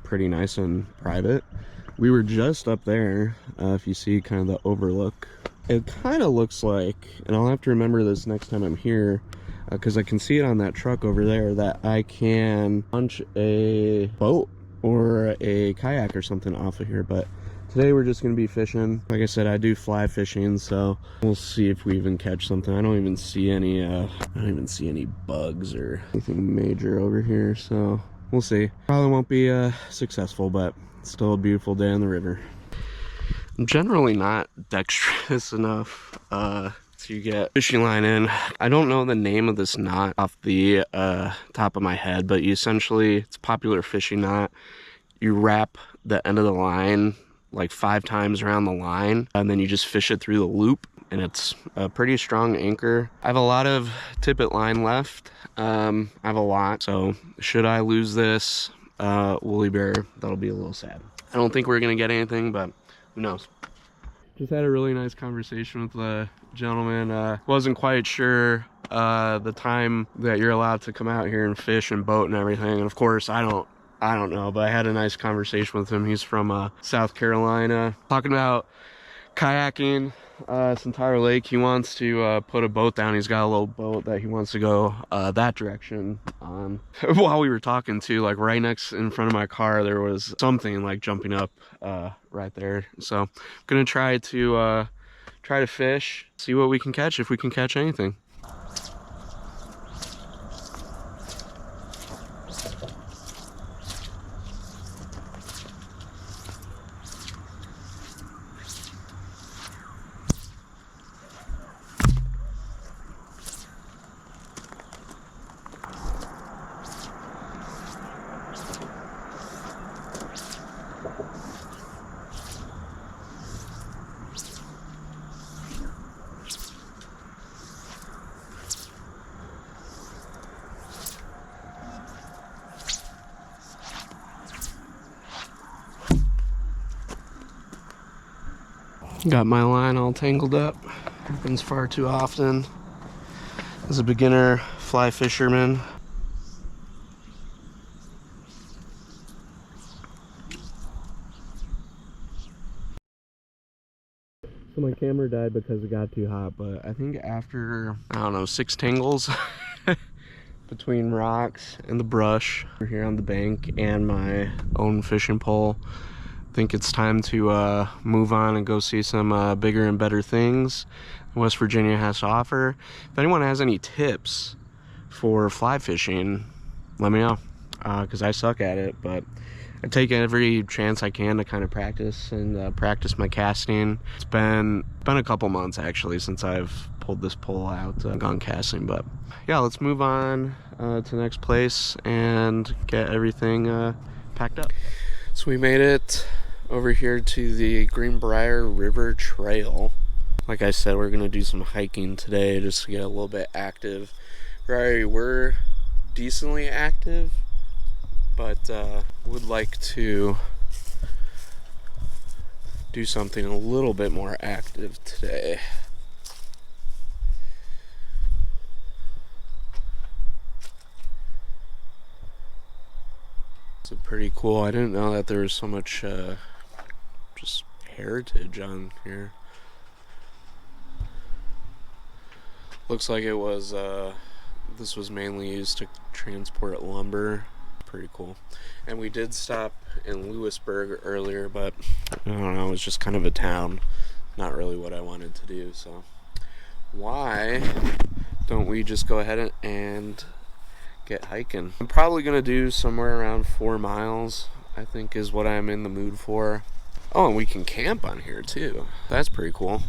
Speaker 1: pretty nice and private. We were just up there, if you see kind of the overlook. It kind of looks like, and I'll have to remember this next time I'm here, because I can see it on that truck over there, that I can launch a boat or a kayak or something off of here. But today we're just going to be fishing. Like I said, I do fly fishing, so we'll see if we even catch something. I don't even see any bugs or anything major over here, so we'll see. Probably won't be successful, but still a beautiful day on the river. I'm generally not dexterous enough to get fishing line in. I don't know the name of this knot off the top of my head, but it's a popular fishing knot. You wrap the end of the line like 5 times around the line, and then you just fish it through the loop, and it's a pretty strong anchor. I have a lot of tippet line left. I have a lot, so should I lose this woolly bear, that'll be a little sad. I don't think we're gonna get anything, but who knows. Just had a really nice conversation with the gentleman. Wasn't quite sure the time that you're allowed to come out here and fish and boat and everything, and of course I don't know, but I had a nice conversation with him. He's from South Carolina, talking about kayaking, this entire lake. He wants to put a boat down. He's got a little boat that he wants to go that direction on. While we were talking too, like right next in front of my car, there was something like jumping up right there. So I'm gonna try to fish, see what we can catch, if we can catch anything. Got my line all tangled up. Happens far too often. As a beginner fly fisherman. So my camera died because it got too hot, but I think after, I don't know, 6 tangles between rocks and the brush here on the bank and my own fishing pole, I think it's time to move on and go see some bigger and better things West Virginia has to offer. If anyone has any tips for fly fishing, let me know, because I suck at it, but I take every chance I can to kind of practice and practice my casting. It's been a couple months actually since I've pulled this pole out and gone casting, but yeah, let's move on to the next place and get everything packed up. So we made it over here to the Greenbrier River Trail. Like I said, we're gonna do some hiking today just to get a little bit active. We already were decently active, but would like to do something a little bit more active today. It's pretty cool. I didn't know that there was so much just heritage on here. Looks like it was this was mainly used to transport lumber. Pretty cool. And we did stop in Lewisburg earlier, but I don't know, it was just kind of a town, not really what I wanted to do. So why don't we just go ahead and get hiking? I'm probably gonna do somewhere around 4 miles, I think is what I'm in the mood for. Oh, and we can camp on here too. That's pretty cool.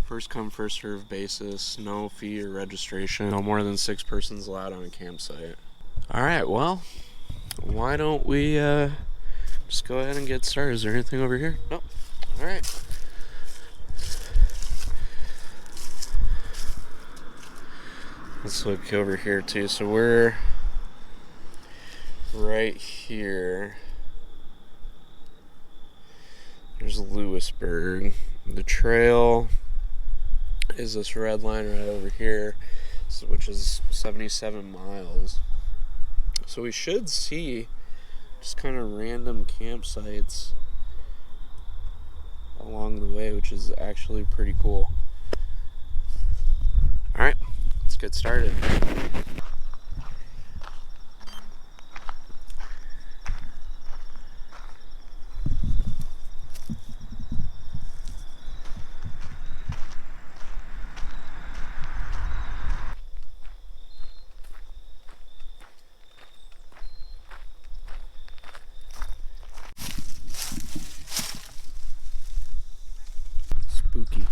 Speaker 1: First come, first serve basis, no fee or registration, no more than 6 persons allowed on a campsite. Alright, well, why don't we just go ahead and get started. Is there anything over here? Nope. Alright. Let's look over here too. So we're right here. There's Lewisburg. The trail is this red line right over here, which is 77 miles. So we should see just kind of random campsites along the way, which is actually pretty cool. Alright, let's get started. Spooky.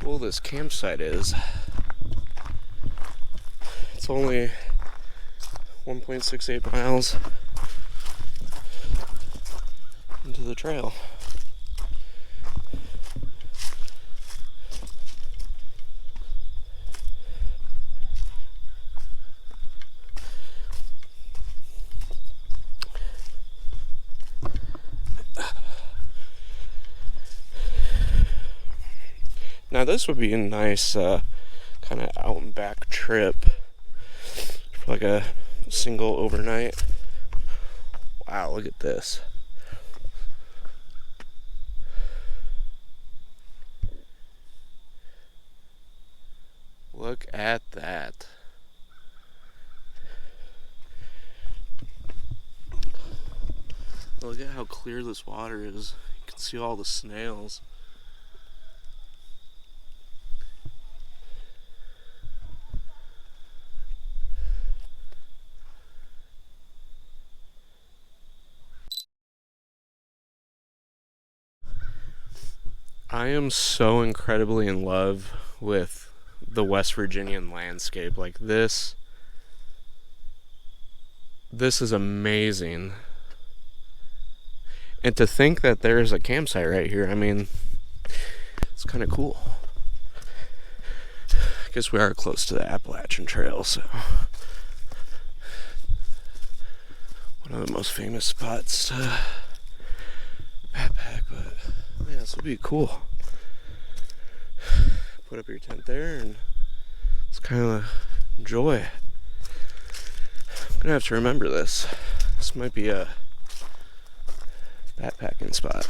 Speaker 1: Cool this campsite is. It's only 1.68 miles into the trail. Now this would be a nice kind of out and back trip for like a single overnight. Wow, look at this. Look at that. Look at how clear this water is. You can see all the snails. I am so incredibly in love with the West Virginian landscape. Like this is amazing. And to think that there's a campsite right here, I mean, it's kind of cool. I guess we are close to the Appalachian Trail, so one of the most famous spots to backpack, but man, this would be cool. Put up your tent there and it's kind of enjoy. I'm gonna have to remember this. This might be a backpacking spot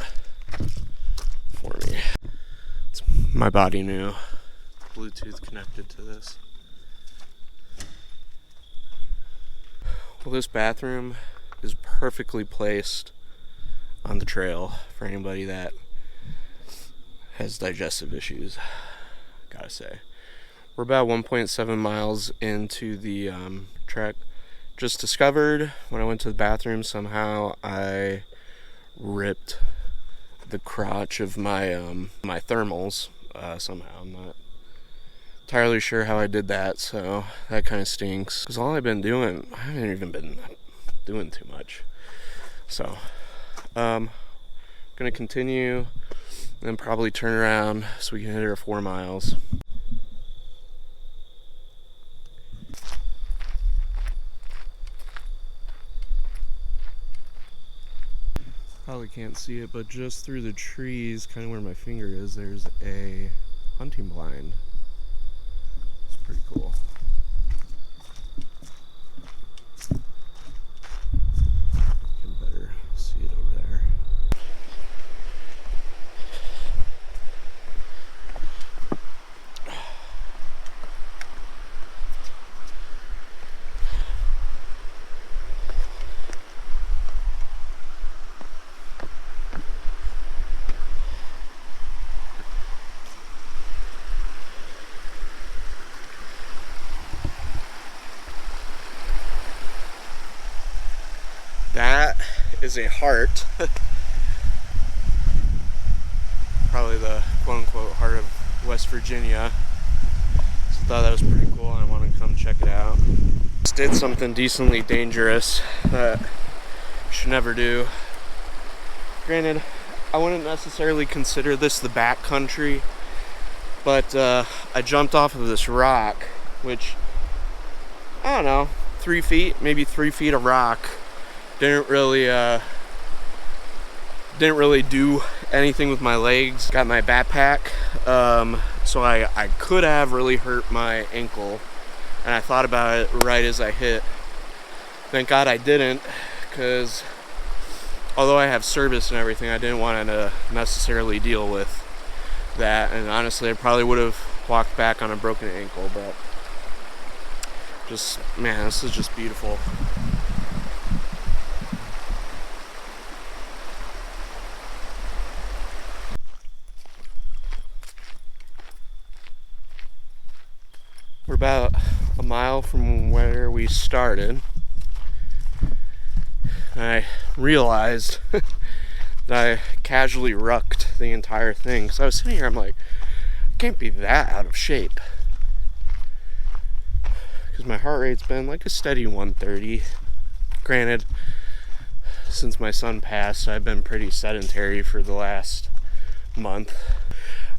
Speaker 1: for me. It's my body new. Bluetooth connected to this. Well, this bathroom is perfectly placed on the trail for anybody that has digestive issues, gotta say. We're about 1.7 miles into the trek. Just discovered when I went to the bathroom, somehow I ripped the crotch of my my thermals somehow. I'm not entirely sure how I did that, so that kind of stinks. Because all I've been doing, I haven't even been doing too much. So, gonna continue and probably turn around so we can hit our 4 miles. Probably can't see it, but just through the trees, kind of where my finger is, there's a hunting blind. It's pretty cool. You can better see it over there. That is a heart. Probably the quote-unquote heart of West Virginia. So I thought that was pretty cool and I want to come check it out. Just did something decently dangerous that I should never do. Granted, I wouldn't necessarily consider this the backcountry, but I jumped off of this rock, which, I don't know, 3 feet, maybe 3 feet of rock. Didn't really do anything with my legs. Got my backpack, so I could have really hurt my ankle, and I thought about it right as I hit. Thank God I didn't, because although I have service and everything, I didn't want to necessarily deal with that, and honestly I probably would have walked back on a broken ankle, but just, man, this is just beautiful. We're about a mile from where we started. I realized that I casually rucked the entire thing. So I was sitting here, I'm like, I can't be that out of shape. Because my heart rate's been like a steady 130. Granted, since my son passed, I've been pretty sedentary for the last month.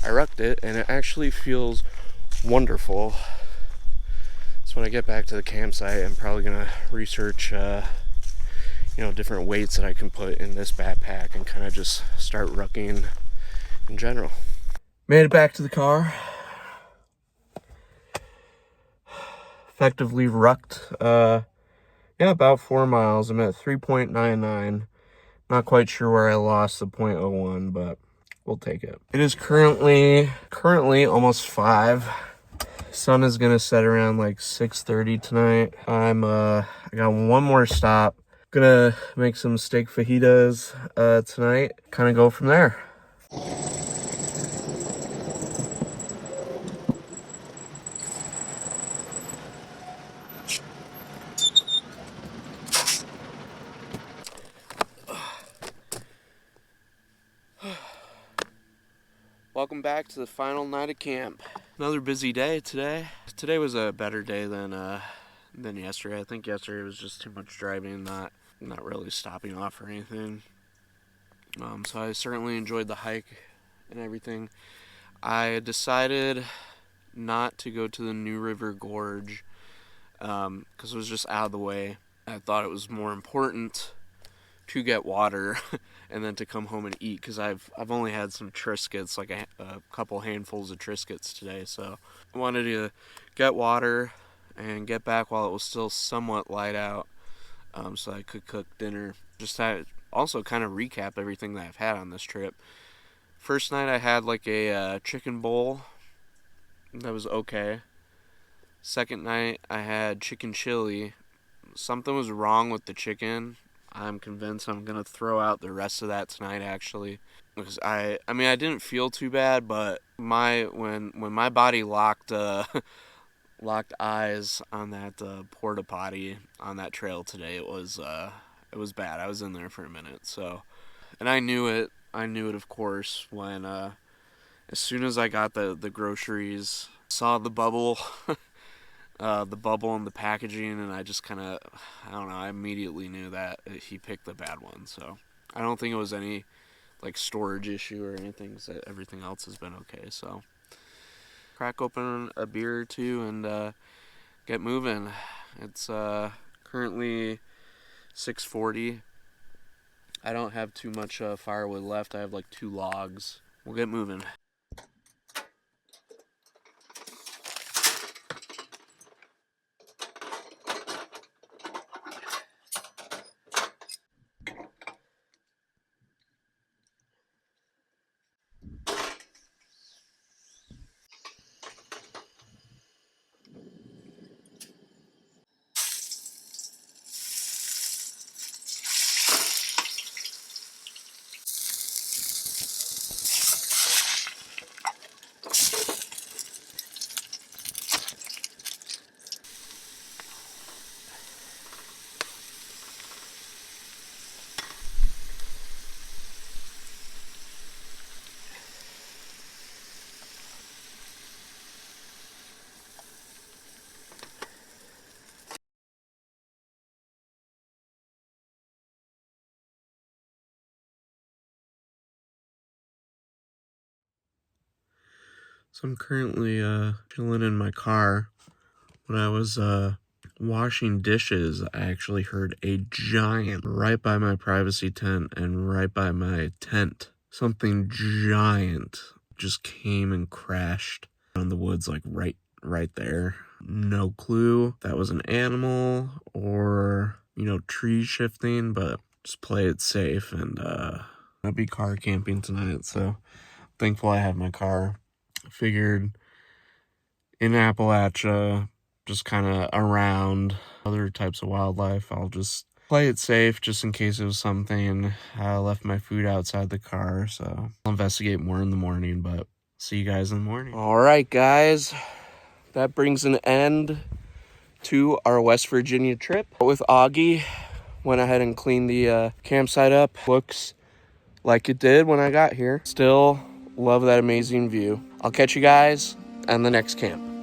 Speaker 1: I rucked it and it actually feels wonderful. So when I get back to the campsite, I'm probably gonna research different weights that I can put in this backpack and kind of just start rucking in general. Made it back to the car. Effectively rucked, about 4 miles. I'm at 3.99. Not quite sure where I lost the 0.01, but we'll take it. It is currently almost 5. Sun is gonna set around like 6:30 tonight. I got one more stop. Gonna make some steak fajitas tonight. Kind of go from there. welcome back to the final night of camp. Another busy day today. Today was a better day than yesterday. I think yesterday was just too much driving, not really stopping off or anything. So I certainly enjoyed the hike and everything. I decided not to go to the New River Gorge because it was just out of the way. I thought it was more important to get water and then to come home and eat, because I've only had some Triscuits, like a couple handfuls of Triscuits today, so I wanted to get water and get back while it was still somewhat light out, so I could cook dinner. Just to also kind of recap everything that I've had on this trip. First night I had like a chicken bowl that was okay. Second night I had chicken chili. Something was wrong with the chicken. I'm convinced I'm gonna throw out the rest of that tonight, actually, because I mean I didn't feel too bad, but when my body locked locked eyes on that porta potty on that trail today, it was bad. I was in there for a minute, so, and I knew it, of course, when as soon as I got the groceries, saw the bubble. The bubble and the packaging, and I just kind of, I don't know, I immediately knew that he picked the bad one. So I don't think it was any like storage issue or anything, so everything else has been okay. So crack open a beer or two and get moving. It's currently 6:40. I don't have too much firewood left. I have like 2 logs. We'll get moving. So I'm currently chilling in my car. When I was washing dishes, I actually heard a giant right by my privacy tent and right by my tent. Something giant just came and crashed on the woods, like right there. No clue if that was an animal or, tree shifting, but just play it safe. And I'll be car camping tonight, so thankful I have my car. Figured in Appalachia, just kind of around other types of wildlife, I'll just play it safe just in case it was something. I left my food outside the car, so I'll investigate more in the morning, but see you guys in the morning. All right, guys, that brings an end to our West Virginia trip with Augie. Went ahead and cleaned the campsite up. Looks like it did when I got here. Still love that amazing view. I'll catch you guys on the next camp.